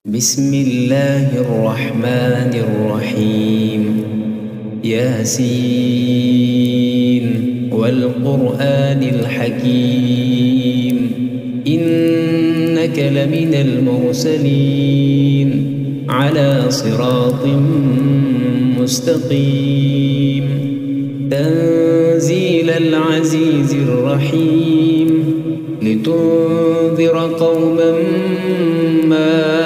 بسم الله الرحمن الرحيم. ياسين والقرآن الحكيم إنك لمن المرسلين على صراط مستقيم تنزيل العزيز الرحيم لتنذر قوما ما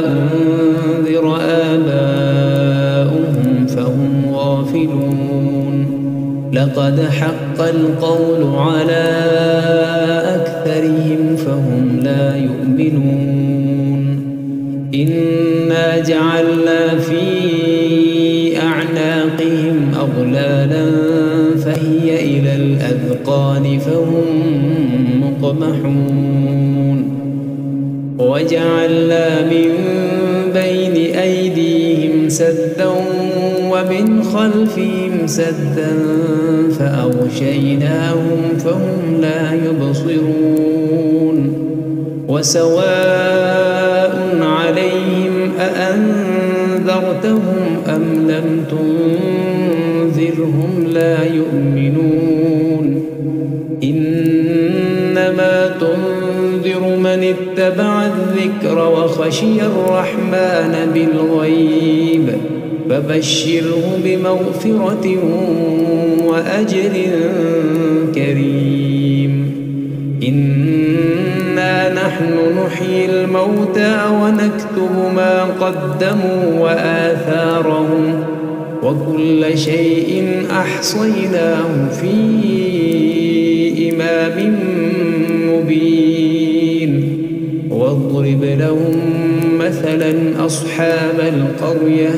أنذر آباؤهم فهم غافلون لقد حق القول على أكثرهم فهم لا يؤمنون إنا جعلنا في أعناقهم أغلالا فهي إلى الأذقان فهم مقمحون وجعلنا من بين أيديهم سدا ومن خلفهم سدا فأغشيناهم فهم لا يبصرون وسواء عليهم أأنذرتهم أم لم تنذرهم لا يؤمنون إنما تنذر من اتبع الذكر وخشي الرحمن بالغيب فبشره بمغفرة وأجر كريم إنا نحن نحيي الموتى ونكتب ما قدموا وآثارهم وكل شيء أحصيناه في إمام مبين واضرب لهم مثلا أصحاب القرية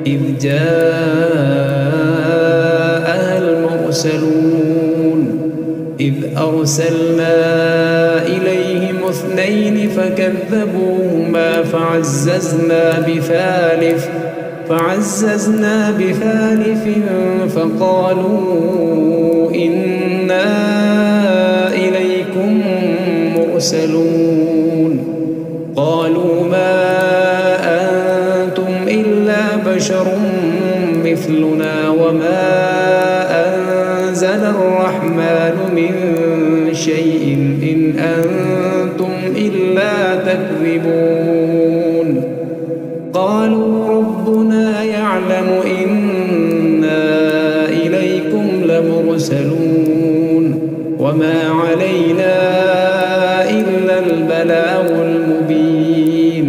إذ جاءها المرسلون إذ أرسلنا إليهم 2 فكذبوهما فعززنا بثالث فقالوا إنا إليكم مرسلون قالوا ما أنتم إلا بشر مثلنا وما أنزل الرحمن من شيء إن أنتم إلا تكذبون قالوا ربنا يعلم إنا إليكم لمرسلون وما علينا إلا البلاغ المبين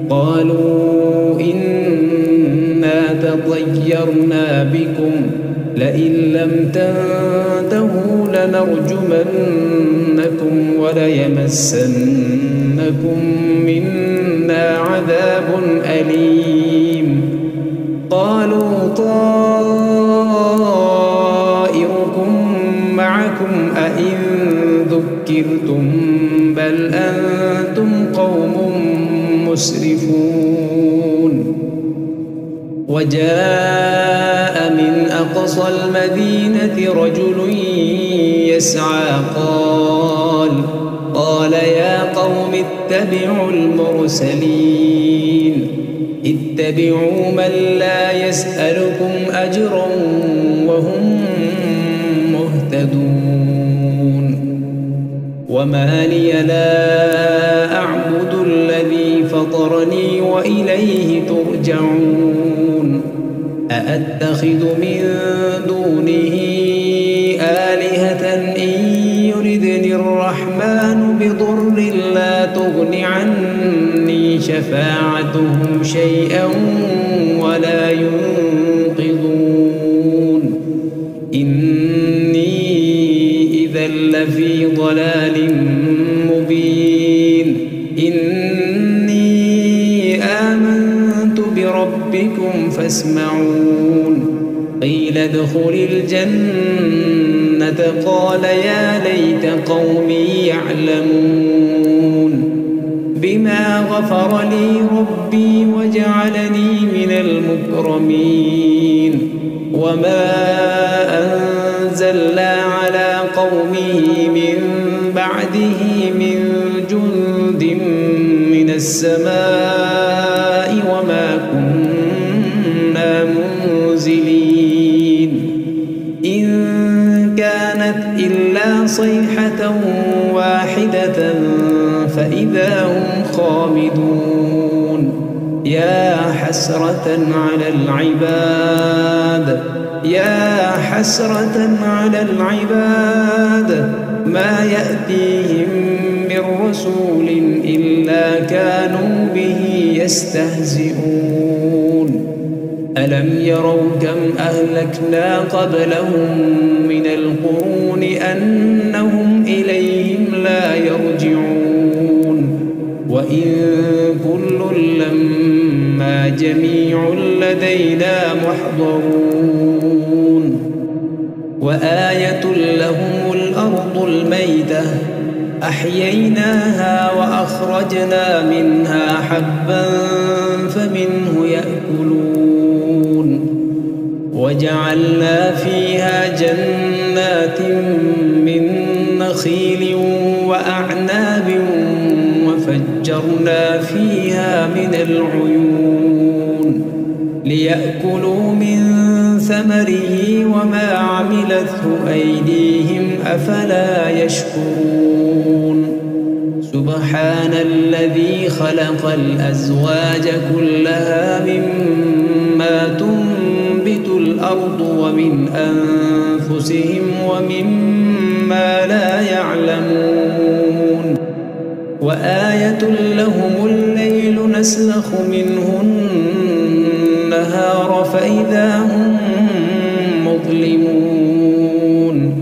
قالوا إنا تطيرنا بكم لئن لم تنتهوا لنرجمنكم وليمسنكم منا عذاب أليم قالوا طائركم معكم أئن ذكرتم بل أنتم قوم مسرفون وجاء من أقصى المدينة رجل يسعى قال يا قوم اتبعوا المرسلين اتبعوا من لا يسألكم أجرا وهم مهتدون وما لي لا أعبد الذي فطرني وإليه ترجعون أأتخذ من دونه آلهة إن يردني الرحمن بضر لا تغن عني شفاعتهم شيئا ولا ينقذون إني إذا لفي ضلال مبين إني آمنت بربكم فاسمعون قيل ادخل الجنة قال يا ليت قومي يعلمون بما غفر لي ربي وجعلني من المكرمين وما أنزلنا على قومه من بعده من جند من السماء السماء وما كنا منزلين إن كانت إلا صيحة واحدة فإذا هم خامدون يا حسرة على العباد يا حسرة على العباد ما يأتيهم من رسول إلا كانوا به يستهزئون ألم يروا كم أهلكنا قبلهم من القرون أنهم إليهم لا يرجعون وإن كل لما جميع لدينا محضرون وآية لهم الأرض الميتة أحييناها وأخرجنا منها حبا فمنه يأكلون وجعلنا فيها جنات من نخيل وأعناب وفجرنا فيها من العيون ليأكلوا من ثمره وما عملته أيديهم أفلا يشكرون سبحان الذي خلق الأزواج كلها مما تنبت الأرض ومن أنفسهم ومما لا يعلمون وآية لهم الليل نسلخ منه النهار فإذا هم مظلمون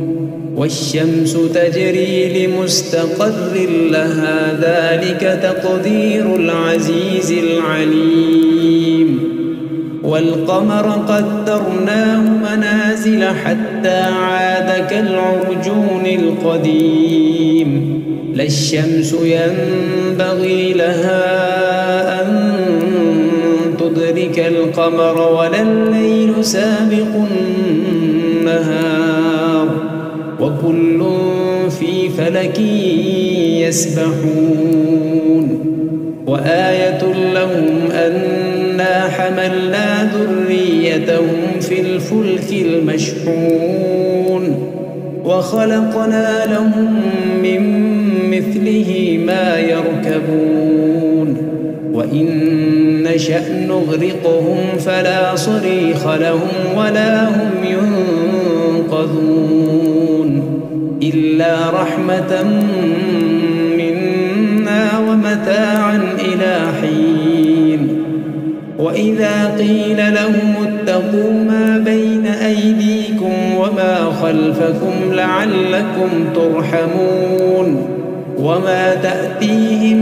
والشمس تجري لمستقر لها ذلك تقدير العزيز العليم والقمر قدرناه منازل حتى عاد كالعرجون القديم لا الشمس ينبغي لها أن تدرك القمر ولا الليل سابق النهار وكل في فلك يسبحون وآية لهم أنا حملنا ذريتهم في الفلك المشحون وخلقنا لهم من مثله ما يركبون وإن نشأ نغرقهم فلا صريخ لهم ولا هم ينقذون إلا رحمة منا ومتاعا إلى حين وإذا قيل لهم اتقوا ما بين أيديكم وما خلفكم لعلكم ترحمون وما تأتيهم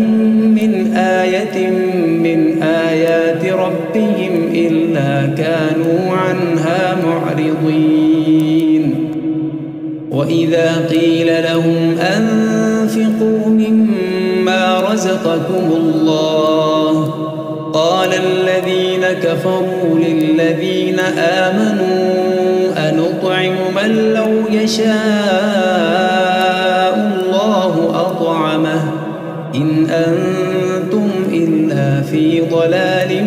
من آية من آيات ربهم إلا كانوا عنها معرضين وإذا قيل لهم أنفقوا مما رزقكم الله قال الذين كفروا للذين آمنوا أنطعم من لو يشاء الله أطعمه إن أنتم إلا في ضلال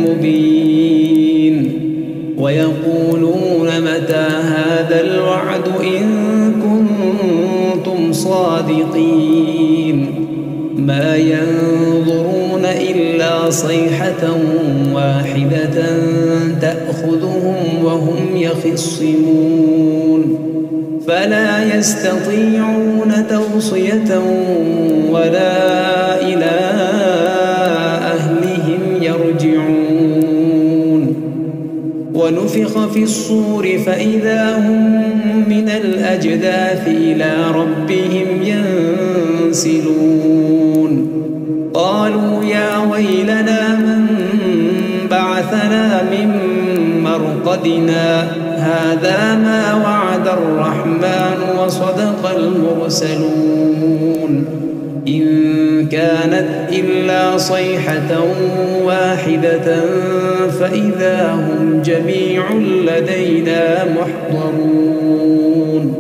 مبين ويقولون متى هذا الوعد إن كنتم صادقين ما ينظرون إلا صيحة واحدة تأخذهم وهم يخصمون فلا يستطيعون توصية ولا إلى أهلهم يرجعون ونفخ في الصور فإذا هم من الأجداث إلى ربهم ينسلون قالوا يا ويلنا من بعثنا من مرقدنا هذا ما وعد الرحمن وصدق المرسلون إن كانت إلا صيحة واحدة فإذا هم جميع لدينا محضرون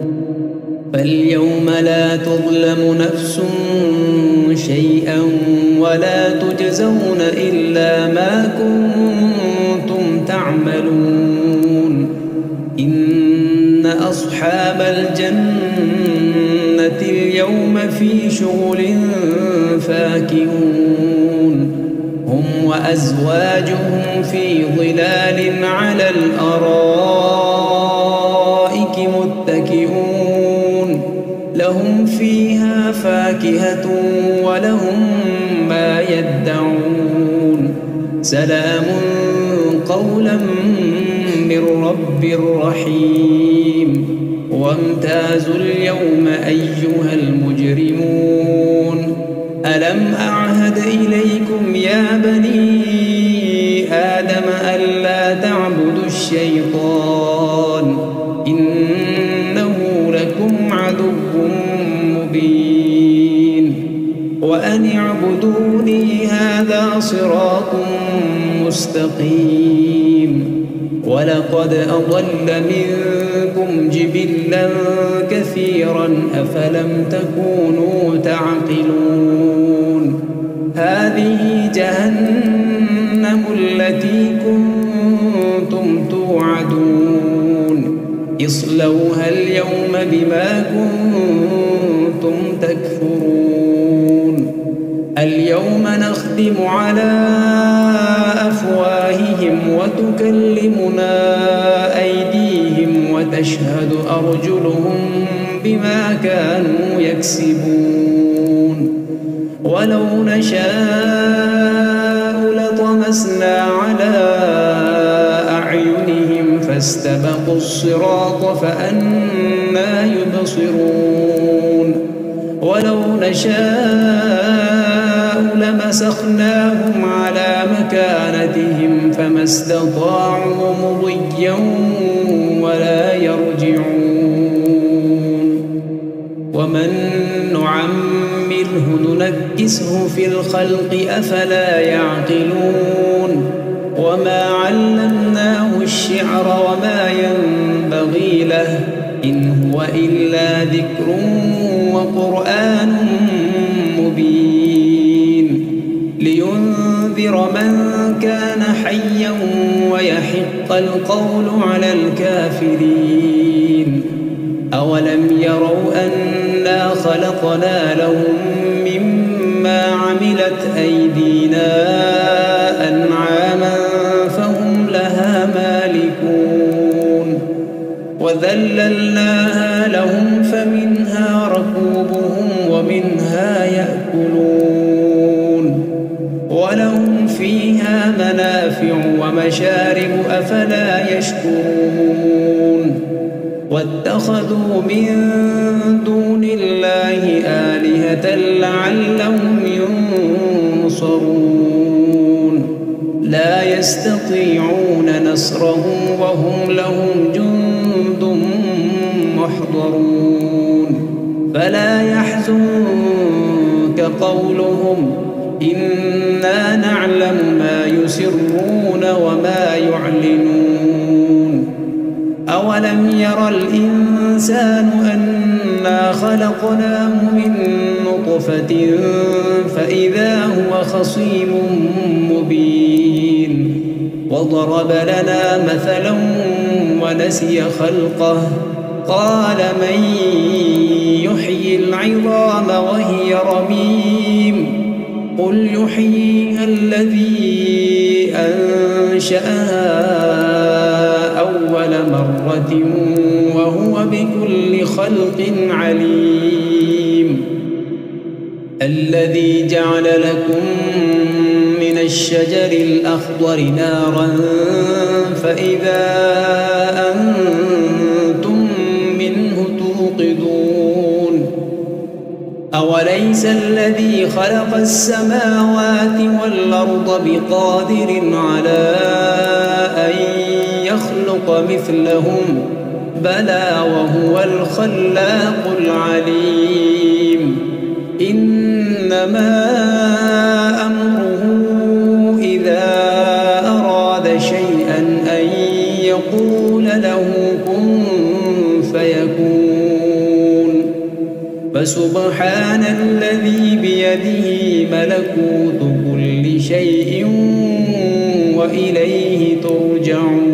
فاليوم لا تظلم نفس شيئا ولا تجزون إلا ما كنتم تعملون إن أصحاب الجنة اليوم في شغل فاكهون هم وأزواجهم في ظلال على الأرائك متكئون لهم فيها فاكهة ولهم ما يدعون سلام قولا من رب رحيم وامتازوا اليوم أيها المجرمون ألم أعهد إليكم يا بني آدم ألا تعبدوا الشيطان إنه لكم عدو مبين وأن اعبدوني هذا صراط مستقيم ولقد أضل منكم جبلا كثيرا أفلم تكونوا تعقلون هذه جهنم التي كنتم توعدون اصلوها اليوم بما كنتم تكفرون اليوم نختم على أفواههم وتكلمنا أيديهم وتشهد أرجلهم بما كانوا يكسبون ولو نشاء لطمسنا على أعينهم فاستبقوا الصراط فأنى يبصرون ولو نشاء لمسخناهم على مكانتهم فما استطاعوا مضيا ولا يرجعون ومن نعمره ننكسه في الخلق أفلا يعقلون وما علمناه الشعر وما ينبغي له إن هو إلا ذكر وقرآن مبين لينذر من كان حيا ويحق القول على الكافرين أولم يروا أنا خلقنا لهم مما عملت أيدينا أنعاما فهم لها مالكون وذللناها لهم فمنها ركوبهم ومنها يأكلون ولهم فيها منافع ومشارب أفلا يشكرون واتخذوا من دون الله آلهة لعلهم ينصرون لا يستطيعون نصرهم وهم لهم جند محضرون فلا يحزنك قولهم إنا نعلم ما يسرون وما يعلنون أولم ير الإنسان أنا خلقناه من نطفة فإذا هو خصيم مبين وضرب لنا مثلا ونسي خلقه قال من يحيي العظام وهي رميم قل يحييها الذي أنشأها أول مرة وهو بكل خلق عليم الذي جعل لكم من الشجر الأخضر نارا فإذا أنتم منه توقدون أوليس الذي خلق السماوات والأرض بقادر على أن يخلق مثلهم بلى وهو الخلاق العليم إنما أمره إذا أراد شيئا أن يقول له كن فيكون فسبحان الذي بيده ملكوت كل شيء وإليه ترجعون